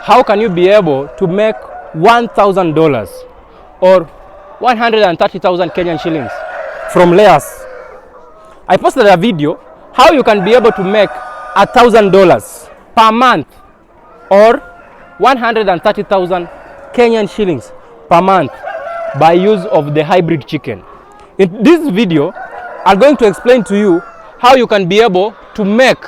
how can you be able to make $1,000 or 130,000 Kenyan shillings from layers. I posted a video how you can be able to make $1,000 per month or 130,000 Kenyan shillings per month by use of the hybrid chicken. In this video, I'm going to explain to you how you can be able to make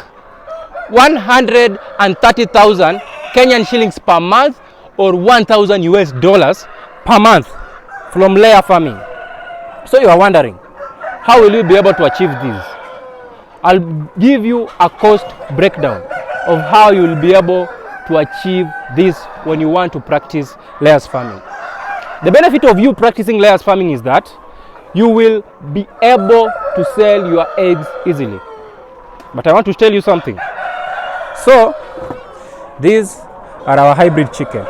130,000 Kenyan shillings per month or $1,000 per month from layer farming. So you are wondering, how will you be able to achieve this? I'll give you a cost breakdown of how you will be able to achieve this when you want to practice layers farming. The benefit of you practicing layers farming is that you will be able to sell your eggs easily. But I want to tell you something. So these are our hybrid chicken.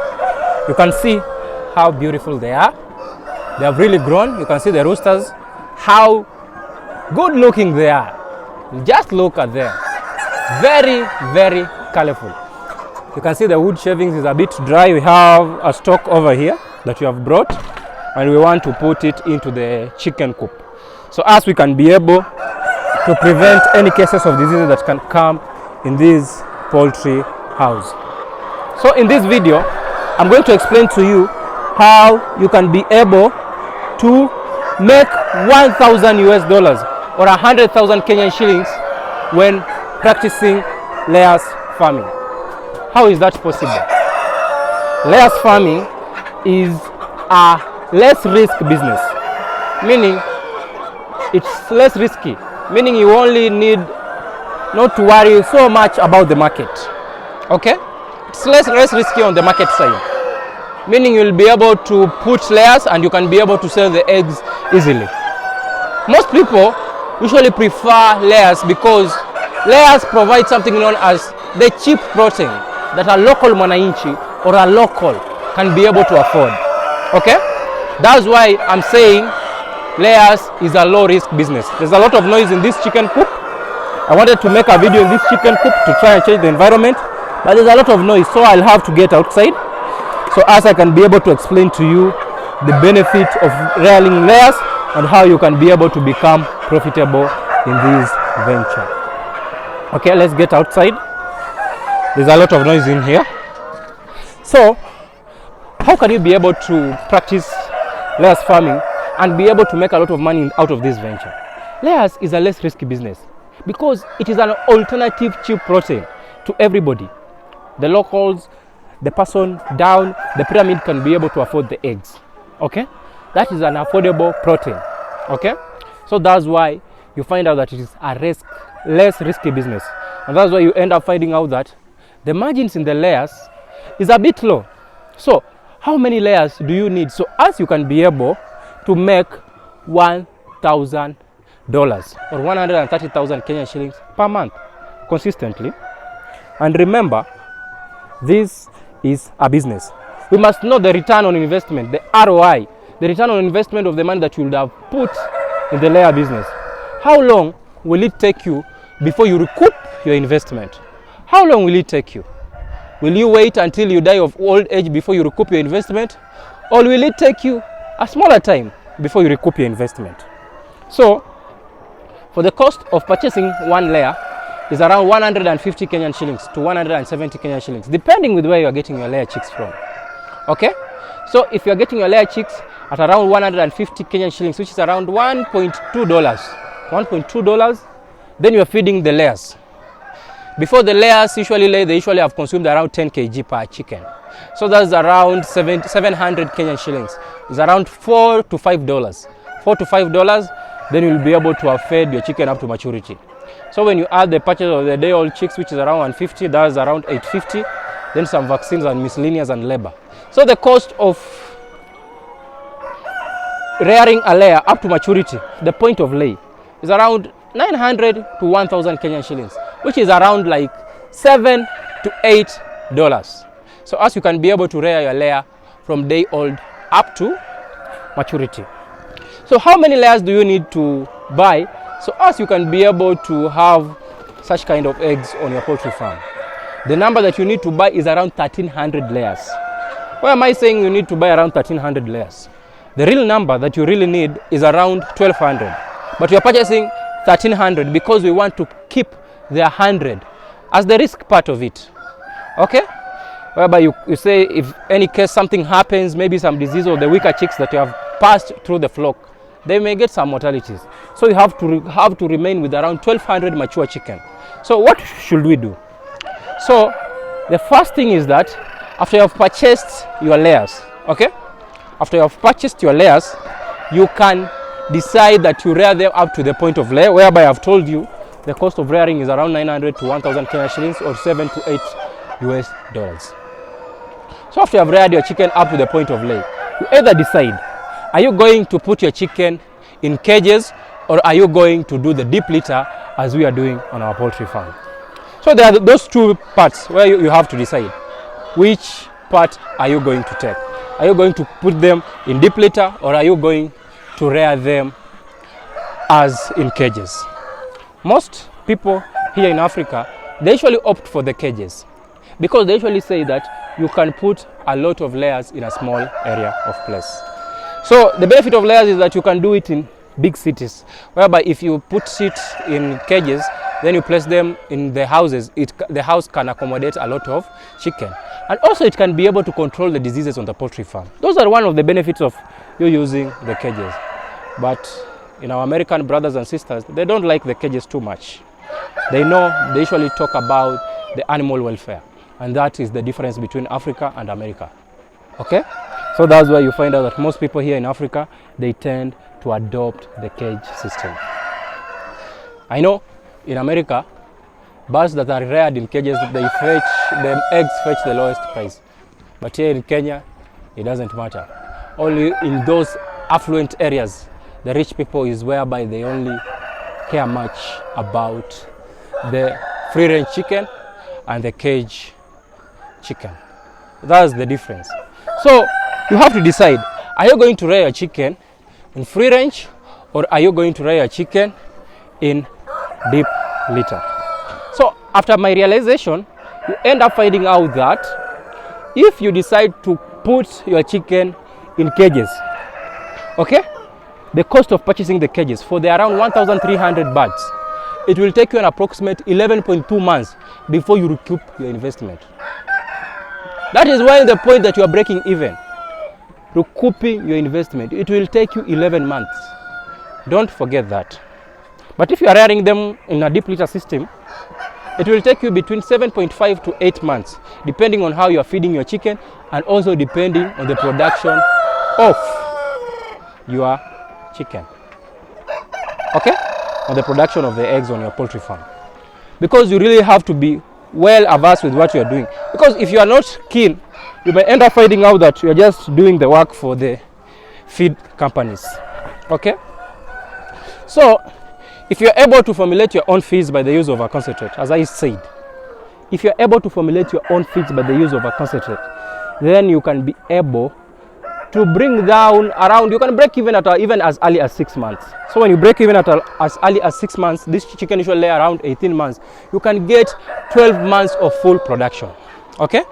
You can see how beautiful they are. They have really grown. You can see the roosters, how good looking they are. Just look at them. Very, very colorful. You can see the wood shavings is a bit dry. We have a stock over here that we have brought and we want to put it into the chicken coop. So as we can be able to prevent any cases of diseases that can come in this poultry house. So in this video, I'm going to explain to you how you can be able to make $1,000 or 100,000 Kenyan shillings when practicing layers farming. How is that possible? Layers farming is a less risk business, meaning it's less risky, meaning you only need not to worry so much about the market. Okay? It's less risky on the market side, meaning you'll be able to put layers and you can be able to sell the eggs easily. Most people usually prefer layers because layers provide something known as the cheap protein that a local mwananchi or a local can be able to afford. Okay? That's why I'm saying layers is a low risk business. There's a lot of noise in this chicken coop. I wanted to make a video in this chicken coop to try and change the environment, but there's a lot of noise, so I'll have to get outside so as I can be able to explain to you the benefit of rearing layers and how you can be able to become profitable in this venture. Okay, let's get outside. There's a lot of noise in here. So how can you be able to practice layers farming and be able to make a lot of money out of this venture? Layers is a less risky business because it is an alternative cheap protein to everybody. The locals, the person down the pyramid can be able to afford the eggs. Okay, that is an affordable protein. Okay, so that's why you find out that it is a less risky business, and that's why you end up finding out that the margins in the layers is a bit low. So how many layers do you need so as you can be able to make $1,000 or 130,000 Kenyan shillings per month consistently? And remember, this is a business. We must know the return on investment, the ROI, the return on investment of the money that you would have put in the layer business. How long will it take you before you recoup your investment? How long will it take you? Will you wait until you die of old age before you recoup your investment? Or will it take you a smaller time before you recoup your investment? So, for the cost of purchasing one layer is around 150 Kenyan shillings to 170 Kenyan shillings, depending with where you are getting your layer chicks from. Okay? So, if you are getting your layer chicks at around 150 Kenyan shillings, which is around $1.2, then you are feeding the layers. Before the layers usually lay, they usually have consumed around 10 kg per chicken. So that's around 700 Kenyan shillings. It's around $4 to $5. $4 to $5, then you'll be able to have fed your chicken up to maturity. So when you add the purchase of the day-old chicks, which is around 150, that's around 850, then some vaccines and miscellaneous and labor. So the cost of rearing a layer up to maturity, the point of lay, is around 900 to 1,000 Kenyan shillings, which is around like $7 to $8. So as you can be able to rear your layer from day old up to maturity. So how many layers do you need to buy so as you can be able to have such kind of eggs on your poultry farm? the number that you need to buy is around 1,300 layers. Why am I saying you need to buy around 1,300 layers? The real number that you really need is around 1,200. But you're purchasing 1,300 because we want to keep the 100 as the risk part of it. Okay? Whereby you say if any case something happens, maybe some disease or the weaker chicks that you have passed through the flock, they may get some mortalities. So you have to remain with around 1,200 mature chicken. So what should we do? So the first thing is that after you have purchased your layers, okay? After you have purchased your layers, you can decide that you rear them up to the point of layer, whereby I've told you the cost of rearing is around 900 to 1,000 Kenya shillings or 7 to 8 US dollars. So after you have reared your chicken up to the point of lay, you either decide, are you going to put your chicken in cages or are you going to do the deep litter as we are doing on our poultry farm? So there are those two parts where you have to decide which part are you going to take. Are you going to put them in deep litter or are you going to rear them as in cages? Most people here in Africa, they usually opt for the cages because they usually say that you can put a lot of layers in a small area of place. So the benefit of layers is that you can do it in big cities, whereby if you put it in cages, then you place them in the houses, the house can accommodate a lot of chicken. And also it can be able to control the diseases on the poultry farm. Those are one of the benefits of you using the cages. But in our American brothers and sisters, they don't like the cages too much. They usually talk about the animal welfare. And that is the difference between Africa and America. Okay? So that's why you find out that most people here in Africa, they tend to adopt the cage system. I know in America, birds that are reared in cages, the eggs fetch the lowest price. But here in Kenya, it doesn't matter. Only in those affluent areas, the rich people is whereby they only care much about the free range chicken and the cage chicken. That's the difference. So you have to decide, are you going to rear a chicken in free range or are you going to rear a chicken in deep litter? So after my realization, you end up finding out that if you decide to put your chicken in cages, okay, the cost of purchasing the cages for the around 1,300 birds, it will take you an approximate 11.2 months before you recoup your investment. That is why the point that you are breaking even, recouping your investment, it will take you 11 months. Don't forget that. But if you are rearing them in a deep litter system, it will take you between 7.5 to 8 months, depending on how you are feeding your chicken and also depending on the production of your chicken. Okay? On the production of the eggs on your poultry farm. Because you really have to be well averse with what you are doing. Because if you are not keen, you may end up finding out that you are just doing the work for the feed companies. Okay? So, if you are able to formulate your own feeds by the use of a concentrate, as I said, if you are able to formulate your own feeds by the use of a concentrate, then you can be able to bring down around, you can break even at even as early as 6 months. So when you break even at as early as 6 months, this chicken usually lay around 18 months. You can get 12 months of full production. Okay?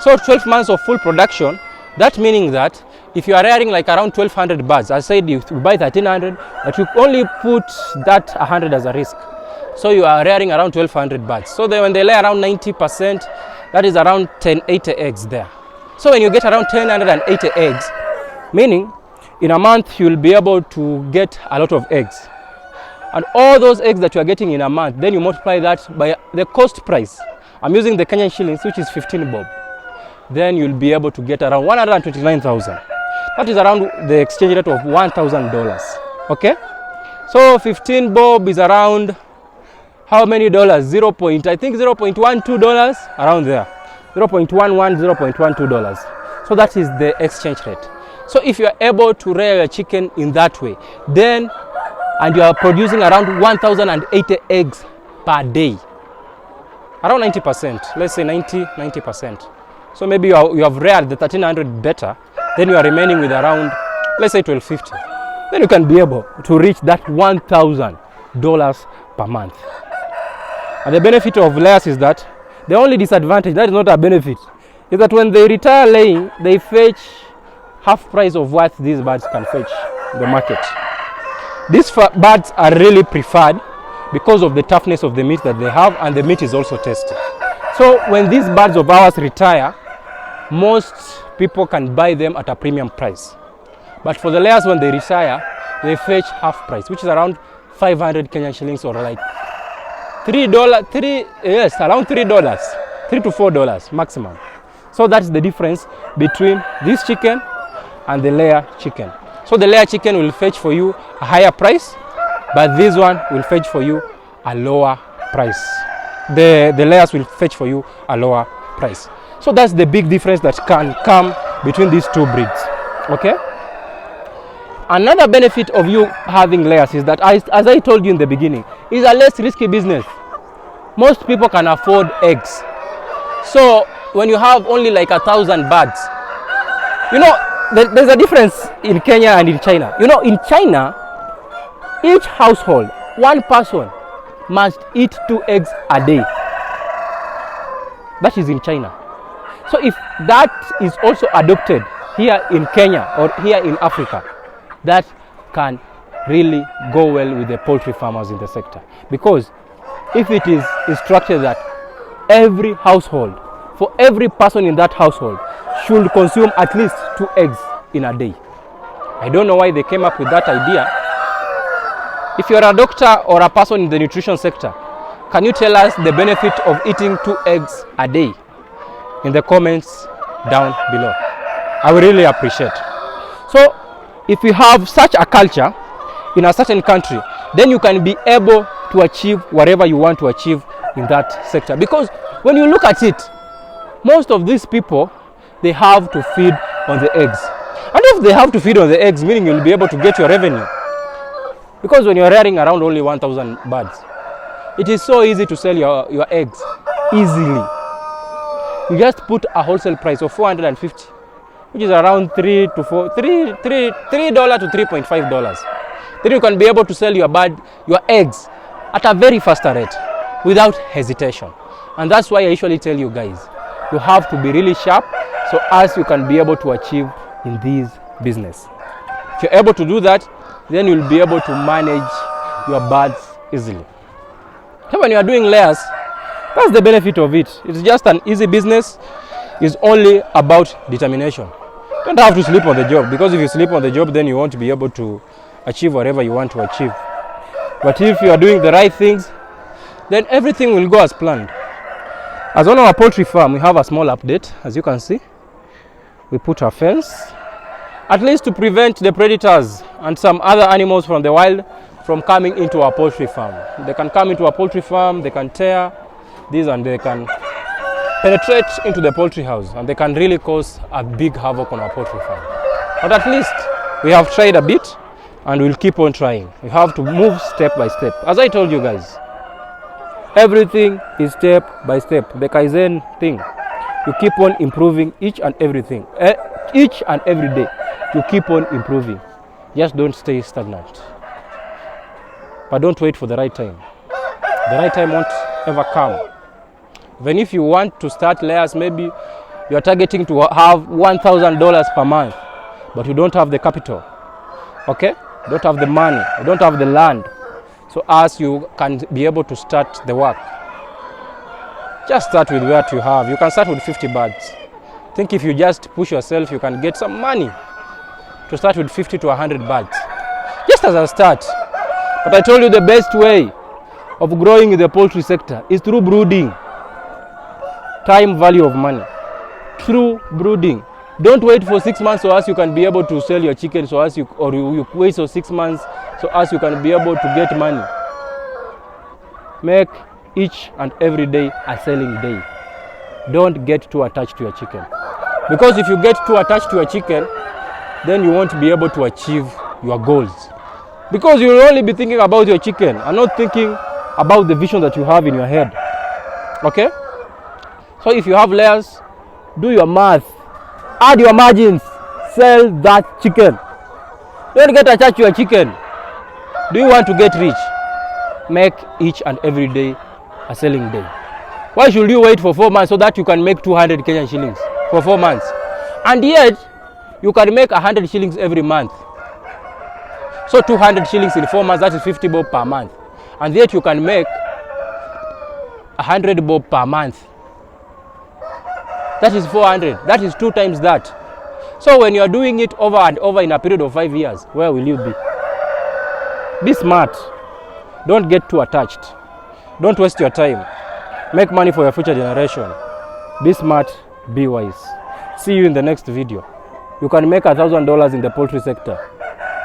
So 12 months of full production, that meaning that if you are rearing like around 1,200 birds, I said you buy 1,300, but you only put that 100 as a risk. So you are rearing around 1,200 birds. So when they lay around 90%, that is around 1080 eggs there. So when you get around 1080 eggs, meaning in a month you will be able to get a lot of eggs. And all those eggs that you are getting in a month, then you multiply that by the cost price. I'm using the Kenyan shillings, which is 15 bob. Then you'll be able to get around 129,000. That is around the exchange rate of $1,000. Okay? So 15 bob is around how many dollars? I think $0.12, around there. 0.11, $0.12. So that is the exchange rate. So if you are able to rear your chicken in that way, then, and you are producing around 1,080 eggs per day, around 90%, let's say 90%. So maybe you have reared the 1,300 better, then you are remaining with around, let's say 1,250. Then you can be able to reach that $1,000 per month. And the benefit of layers is that The only disadvantage, that is not a benefit, is that when they retire laying, they fetch half price of what these birds can fetch in the market. These birds are really preferred because of the toughness of the meat that they have, and the meat is also tasty. So when these birds of ours retire, most people can buy them at a premium price. But for the layers, when they retire, they fetch half price, which is around 500 Kenyan shillings, or like around $3, $3 to $4 maximum. So that's the difference between this chicken and the layer chicken. So the layer chicken will fetch for you a higher price, but this one will fetch for you a lower price. The layers will fetch for you a lower price. So that's the big difference that can come between these two breeds. Okay. Another benefit of you having layers is that, as I told you in the beginning, is a less risky business. Most people can afford eggs. So when you have only like 1,000 birds, you know, there's a difference in Kenya and in China. You know, in China, each household, one person must eat 2 eggs a day. That is in China. So if that is also adopted here in Kenya or here in Africa, that can really go well with the poultry farmers in the sector. Because if it is instructed that every household, for every person in that household, should consume at least 2 eggs in a day. I don't know why they came up with that idea. If you're a doctor or a person in the nutrition sector, can you tell us the benefit of eating 2 eggs a day? In the comments down below. I would really appreciate. So if you have such a culture in a certain country, then you can be able to achieve whatever you want to achieve in that sector. Because when you look at it, most of these people, they have to feed on the eggs. And if they have to feed on the eggs, meaning you'll be able to get your revenue. Because when you're rearing around only 1,000 birds, it is so easy to sell your eggs easily. You just put a wholesale price of 450, which is around $3 to $3.5. Then you can be able to sell your eggs at a very faster rate without hesitation. And that's why I usually tell you guys, you have to be really sharp so as you can be able to achieve in this business. If you're able to do that, then you'll be able to manage your birds easily. So when you are doing layers, that's the benefit of it. It's just an easy business. It's only about determination. You don't have to sleep on the job, because if you sleep on the job, then you won't be able to achieve whatever you want to achieve. But if you are doing the right things, then everything will go as planned. As on our poultry farm, we have a small update. As you can see, we put a fence, at least to prevent the predators and some other animals from the wild from coming into our poultry farm. They can come into our poultry farm, they can tear these, and they can penetrate into the poultry house, and they can really cause a big havoc on our poultry farm. But at least we have tried a bit, and we'll keep on trying. We have to move step by step. As I told you guys, everything is step by step. The Kaizen thing, you keep on improving each and everything. Each and every day, you keep on improving. Just don't stay stagnant. But don't wait for the right time. The right time won't ever come. Even if you want to start layers, maybe you are targeting to have $1,000 per month, but you don't have the capital. Okay? You don't have the money. You don't have the land. So as you can be able to start the work, just start with what you have. You can start with 50 birds. I think if you just push yourself, you can get some money to start with 50 to 100 birds, just as a start. But I told you the best way of growing in the poultry sector is through brooding. Time value of money. Through brooding. Don't wait for 6 months so as you can be able to sell your chicken, you wait for 6 months so as you can be able to get money. Make each and every day a selling day. Don't get too attached to your chicken. Because if you get too attached to your chicken, then you won't be able to achieve your goals. Because you will only be thinking about your chicken and not thinking about the vision that you have in your head. Okay? So if you have layers, do your math. Add your margins. Sell that chicken. Don't get attached to your chicken. Do you want to get rich? Make each and every day a selling day. Why should you wait for 4 months so that you can make 200 Kenyan shillings for 4 months? And yet, you can make 100 shillings every month. So 200 shillings in 4 months, that is 50 bob per month. And yet you can make 100 bob per month. That is 400. That is 2 times that. So when you are doing it over and over in a period of 5 years, where will you be? Be smart. Don't get too attached. Don't waste your time. Make money for your future generation. Be smart, be wise. See you in the next video. You can make $1,000 in the poultry sector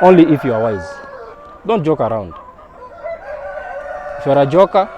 only if you are wise. Don't joke around. If you are a joker,